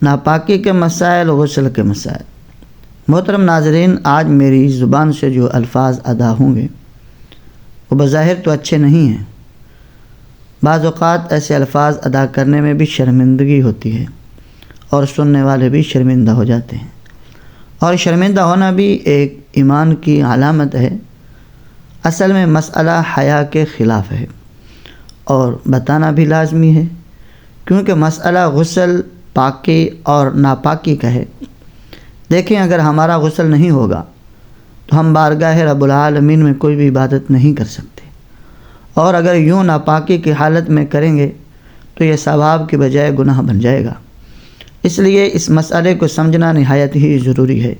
ناپاکی کے مسائل، غسل کے مسائل۔ محترم ناظرین، آج میری زبان سے جو الفاظ ادا ہوں گے وہ بظاہر تو اچھے نہیں ہیں۔ بعض اوقات ایسے الفاظ ادا کرنے میں بھی شرمندگی ہوتی ہے اور سننے والے بھی شرمندہ ہو جاتے ہیں، اور شرمندہ ہونا بھی ایک ایمان کی علامت ہے۔ اصل میں مسئلہ حیا کے خلاف ہے اور بتانا بھی لازمی ہے، کیونکہ مسئلہ غسل، پاکی اور ناپاکی کا ہے۔ دیکھیں، اگر ہمارا غسل نہیں ہوگا تو ہم بارگاہ رب العالمین میں کوئی بھی عبادت نہیں کر سکتے، اور اگر یوں ناپاکی کی حالت میں کریں گے تو یہ ثواب کی بجائے گناہ بن جائے گا۔ اس لیے اس مسئلے کو سمجھنا نہایت ہی ضروری ہے،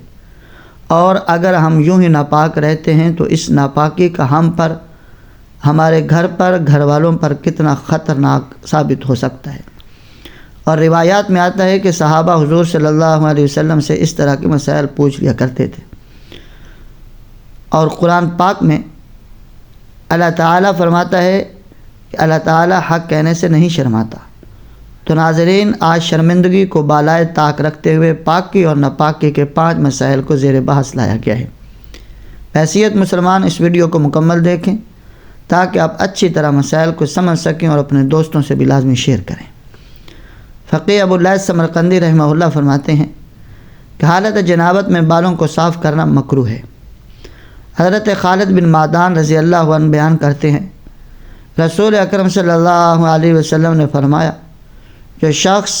اور اگر ہم یوں ہی ناپاک رہتے ہیں تو اس ناپاکی کا ہم پر، ہمارے گھر پر، گھر والوں پر کتنا خطرناک ثابت ہو سکتا ہے۔ اور روایات میں آتا ہے کہ صحابہ حضور صلی اللہ علیہ وسلم سے اس طرح کے مسائل پوچھ لیا کرتے تھے، اور قرآن پاک میں اللہ تعالیٰ فرماتا ہے کہ اللہ تعالیٰ حق کہنے سے نہیں شرماتا۔ تو ناظرین، آج شرمندگی کو بالائے طاق رکھتے ہوئے پاکی اور ناپاکی کے 5 مسائل کو زیر بحث لایا گیا ہے۔ بحیثیت مسلمان اس ویڈیو کو مکمل دیکھیں تاکہ آپ اچھی طرح مسائل کو سمجھ سکیں اور اپنے دوستوں سے بھی لازمی شیئر کریں۔ فقیہ ابو اللیث سمرقندی رحمہ اللہ فرماتے ہیں کہ حالت جنابت میں بالوں کو صاف کرنا مکروہ ہے۔ حضرت خالد بن معدان رضی اللہ عنہ بیان کرتے ہیں، رسول اکرم صلی اللہ علیہ وسلم نے فرمایا، جو شخص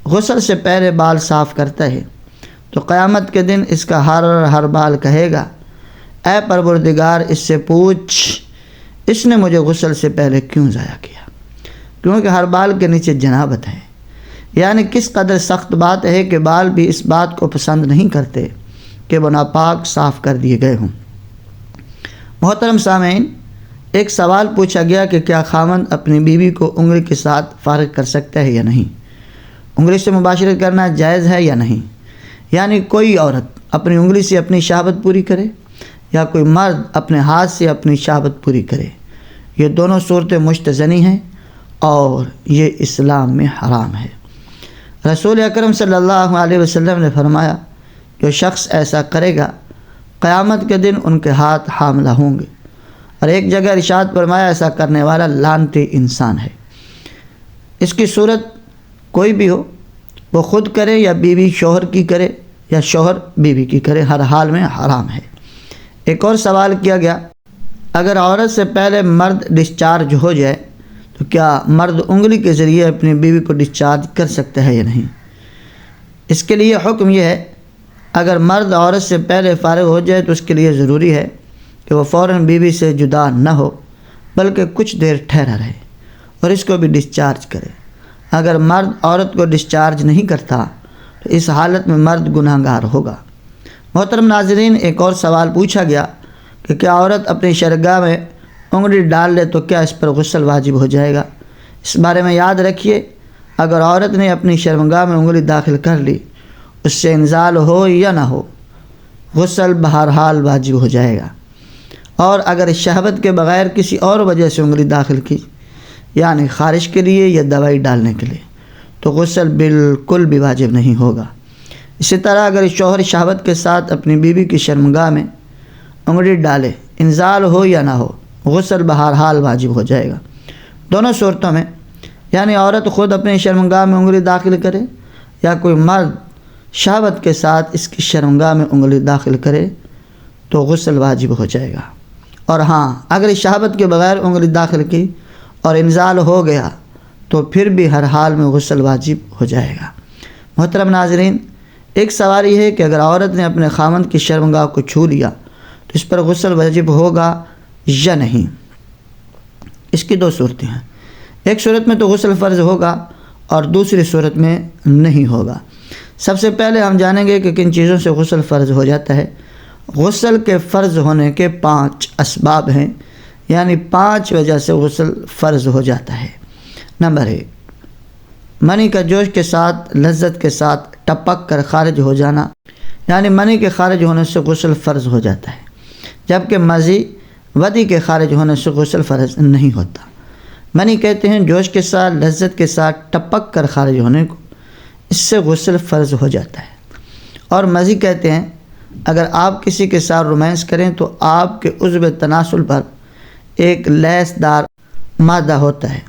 غسل سے پہلے بال صاف کرتا ہے تو قیامت کے دن اس کا ہر بال کہے گا، اے پروردگار، اس سے پوچھ اس نے مجھے غسل سے پہلے کیوں ضائع کیا، کیونکہ ہر بال کے نیچے جنابت ہے۔ یعنی کس قدر سخت بات ہے کہ بال بھی اس بات کو پسند نہیں کرتے کہ وہ ناپاک صاف کر دیے گئے ہوں۔ محترم سامعین، ایک سوال پوچھا گیا کہ کیا خاوند اپنی بیوی کو انگلی کے ساتھ فارغ کر سکتا ہے یا نہیں؟ انگلی سے مباشرت کرنا جائز ہے یا نہیں؟ یعنی کوئی عورت اپنی انگلی سے اپنی شہوت پوری کرے یا کوئی مرد اپنے ہاتھ سے اپنی شہوت پوری کرے، یہ دونوں صورتیں مستثنی ہیں اور یہ اسلام میں حرام ہے۔ رسول اکرم صلی اللہ علیہ وسلم نے فرمایا، جو شخص ایسا کرے گا قیامت کے دن ان کے ہاتھ حاملہ ہوں گے، اور ایک جگہ ارشاد فرمایا، ایسا کرنے والا لعنتی انسان ہے۔ اس کی صورت کوئی بھی ہو، وہ خود کرے یا بیوی شوہر کی کرے یا شوہر بیوی کی کرے، ہر حال میں حرام ہے۔ ایک اور سوال کیا گیا، اگر عورت سے پہلے مرد ڈسچارج ہو جائے تو کیا مرد انگلی کے ذریعے اپنی بیوی کو ڈسچارج کر سکتا ہے یا نہیں؟ اس کے لیے حکم یہ ہے، اگر مرد عورت سے پہلے فارغ ہو جائے تو اس کے لیے ضروری ہے کہ وہ فوراً بیوی سے جدا نہ ہو، بلکہ کچھ دیر ٹھہرا رہے اور اس کو بھی ڈسچارج کرے۔ اگر مرد عورت کو ڈسچارج نہیں کرتا تو اس حالت میں مرد گناہ گار ہوگا۔ محترم ناظرین، ایک اور سوال پوچھا گیا کہ کیا عورت اپنی شرمگاہ میں انگلی ڈال لے تو کیا اس پر غسل واجب ہو جائے گا؟ اس بارے میں یاد رکھیے، اگر عورت نے اپنی شرمگاہ میں انگلی داخل کر لی، اس سے انزال ہو یا نہ ہو، غسل بہرحال واجب ہو جائے گا۔ اور اگر شہوت کے بغیر کسی اور وجہ سے انگلی داخل کی، یعنی خارش کے لیے یا دوائی ڈالنے کے لیے، تو غسل بالکل بھی واجب نہیں ہوگا۔ اسی طرح اگر شوہر شہوت کے ساتھ اپنی بیوی کی شرمگاہ میں انگلی ڈالے، انزال ہو یا نہ ہو، غسل بہرحال واجب ہو جائے گا۔ دونوں صورتوں میں، یعنی عورت خود اپنی شرمگاہ میں انگلی داخل کرے یا کوئی مرد شہوت کے ساتھ اس کی شرمگاہ میں انگلی داخل کرے، تو غسل واجب ہو جائے گا۔ اور ہاں، اگر شہوت کے بغیر انگلی داخل کی اور انزال ہو گیا تو پھر بھی ہر حال میں غسل واجب ہو جائے گا۔ محترم ناظرین، ایک سوال یہ ہے کہ اگر عورت نے اپنے خاوند کی شرمگاہ کو چھو لیا تو اس پر غسل واجب ہوگا یا نہیں؟ اس کی 2 صورتیں ہیں، ایک صورت میں تو غسل فرض ہوگا اور دوسری صورت میں نہیں ہوگا۔ سب سے پہلے ہم جانیں گے کہ کن چیزوں سے غسل فرض ہو جاتا ہے۔ غسل کے فرض ہونے کے 5 اسباب ہیں، یعنی 5 وجہ سے غسل فرض ہو جاتا ہے۔ نمبر 1، منی کا جوش کے ساتھ لذت کے ساتھ ٹپک کر خارج ہو جانا، یعنی منی کے خارج ہونے سے غسل فرض ہو جاتا ہے، جبکہ مزی ودی کے خارج ہونے سے غسل فرض نہیں ہوتا۔ منی کہتے ہیں جوش کے ساتھ لذت کے ساتھ ٹپک کر خارج ہونے کو، اس سے غسل فرض ہو جاتا ہے۔ اور مزید کہتے ہیں اگر آپ کسی کے ساتھ رومانس کریں تو آپ کے عضو تناسل پر ایک لیس دار مادہ ہوتا ہے۔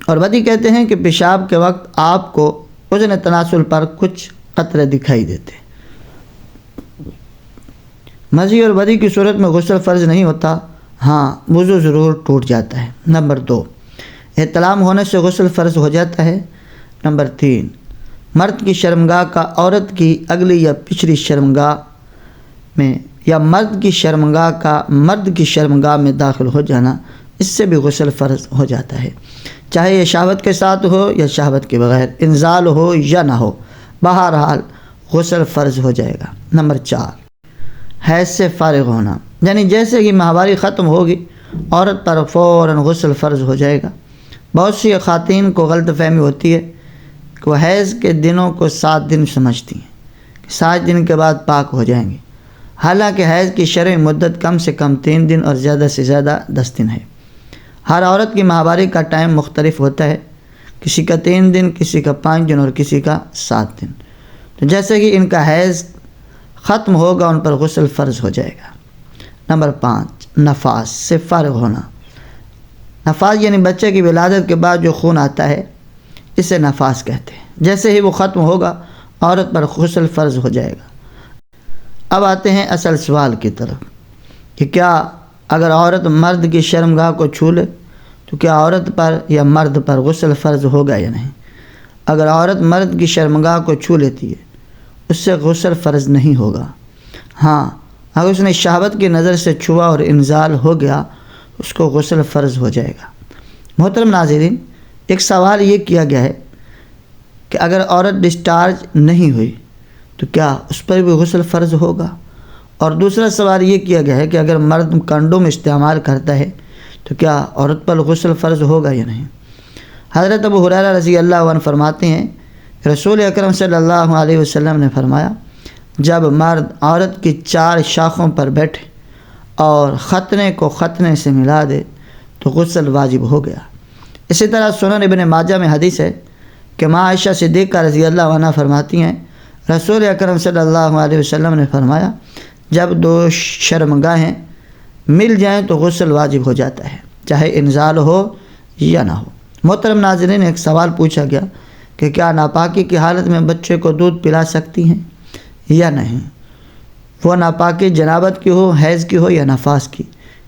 اور بدی کہتے ہیں کہ پیشاب کے وقت آپ کو عضو تناسل پر کچھ قطرے دکھائی دیتے۔ مزی اور بدی کی صورت میں غسل فرض نہیں ہوتا، ہاں وضو ضرور ٹوٹ جاتا ہے۔ نمبر 2، احتلام ہونے سے غسل فرض ہو جاتا ہے۔ نمبر 3، مرد کی شرمگاہ کا عورت کی اگلی یا پچھلی شرمگاہ میں یا مرد کی شرمگاہ کا مرد کی شرمگاہ میں داخل ہو جانا، اس سے بھی غسل فرض ہو جاتا ہے، چاہے یہ شہوت کے ساتھ ہو یا شہوت کے بغیر، انزال ہو یا نہ ہو، بہرحال غسل فرض ہو جائے گا۔ نمبر 4، حیض سے فارغ ہونا، یعنی جیسے ہی ماہواری ختم ہوگی عورت پر فوراً غسل فرض ہو جائے گا۔ بہت سی خواتین کو غلط فہمی ہوتی ہے کہ وہ حیض کے دنوں کو 7 دن سمجھتی ہیں کہ 7 دن کے بعد پاک ہو جائیں گے، حالانکہ حیض کی شرعی مدت کم سے کم 3 دن اور زیادہ سے زیادہ 10 دن ہے۔ ہر عورت کی ماہواری کا ٹائم مختلف ہوتا ہے، کسی کا 3 دن، کسی کا 5 دن اور کسی کا 7 دن۔ تو جیسے کہ ان کا حیض ختم ہوگا ان پر غسل فرض ہو جائے گا۔ نمبر 5، نفاس سے فارغ ہونا۔ نفاس یعنی بچے کی ولادت کے بعد جو خون آتا ہے اسے نفاس کہتے ہیں۔ جیسے ہی وہ ختم ہوگا عورت پر غسل فرض ہو جائے گا۔ اب آتے ہیں اصل سوال کی طرف کہ کیا اگر عورت مرد کی شرمگاہ کو چھو لے تو کیا عورت پر یا مرد پر غسل فرض ہوگا یا نہیں؟ اگر عورت مرد کی شرمگاہ کو چھو لیتی ہے اس سے غسل فرض نہیں ہوگا، ہاں اگر اس نے شہوت کی نظر سے چھوا اور انزال ہو گیا اس کو غسل فرض ہو جائے گا۔ محترم ناظرین، ایک سوال یہ کیا گیا ہے کہ اگر عورت ڈسچارج نہیں ہوئی تو کیا اس پر بھی غسل فرض ہوگا؟ اور دوسرا سوال یہ کیا گیا ہے کہ اگر مرد کنڈوم استعمال کرتا ہے تو کیا عورت پر غسل فرض ہوگا یا نہیں؟ حضرت ابو ہریرہ رضی اللہ عنہ فرماتے ہیں رسول اکرم صلی اللہ علیہ وسلم نے فرمایا جب مرد عورت کی 4 شاخوں پر بیٹھے اور ختنے کو ختنے سے ملا دے تو غسل واجب ہو گیا۔ اسی طرح سنن ابن ماجہ میں حدیث ہے کہ ماں عائشہ صدیقہ رضی اللہ عنہ فرماتی ہیں رسول اکرم صلی اللہ علیہ وسلم نے فرمایا جب 2 شرمگاہیں مل جائیں تو غسل واجب ہو جاتا ہے، چاہے انزال ہو یا نہ ہو۔ محترم ناظرین، ایک سوال پوچھا گیا کہ کیا ناپاکی کی حالت میں بچے کو دودھ پلا سکتی ہیں یا نہیں؟ وہ ناپاکی جنابت کی ہو، حیض کی ہو یا نفاس کی،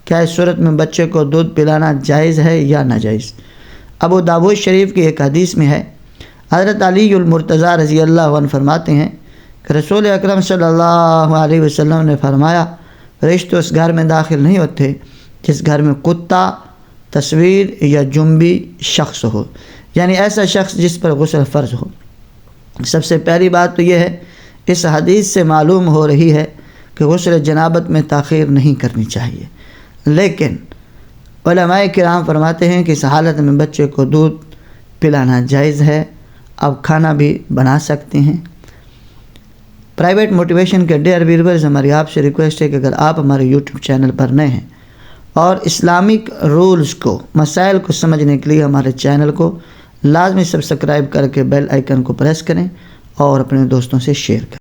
کیا اس صورت میں بچے کو دودھ پلانا جائز ہے یا ناجائز؟ ابو داؤد شریف کی ایک حدیث میں ہے حضرت علی المرتضیٰ رضی اللہ عنہ فرماتے ہیں کہ رسول اکرم صلی اللہ علیہ وسلم نے فرمایا فرشتے اس گھر میں داخل نہیں ہوتے جس گھر میں کتا، تصویر یا جنبی شخص ہو، یعنی ایسا شخص جس پر غسل فرض ہو۔ سب سے پہلی بات تو یہ ہے اس حدیث سے معلوم ہو رہی ہے کہ غسل جنابت میں تاخیر نہیں کرنی چاہیے، لیکن علماء کرام فرماتے ہیں کہ اس حالت میں بچے کو دودھ پلانا جائز ہے، آپ کھانا بھی بنا سکتے ہیں۔ پرائیویٹ موٹیویشن کے ڈیئر ویورز، ہماری آپ سے ریکویسٹ ہے کہ اگر آپ ہمارے یوٹیوب چینل پر نئے ہیں اور اسلامک رولز کو، مسائل کو سمجھنے کے لیے ہمارے چینل کو لازمی سبسکرائب کر کے بیل آئیکن کو پریس کریں اور اپنے دوستوں سے شیئر کریں۔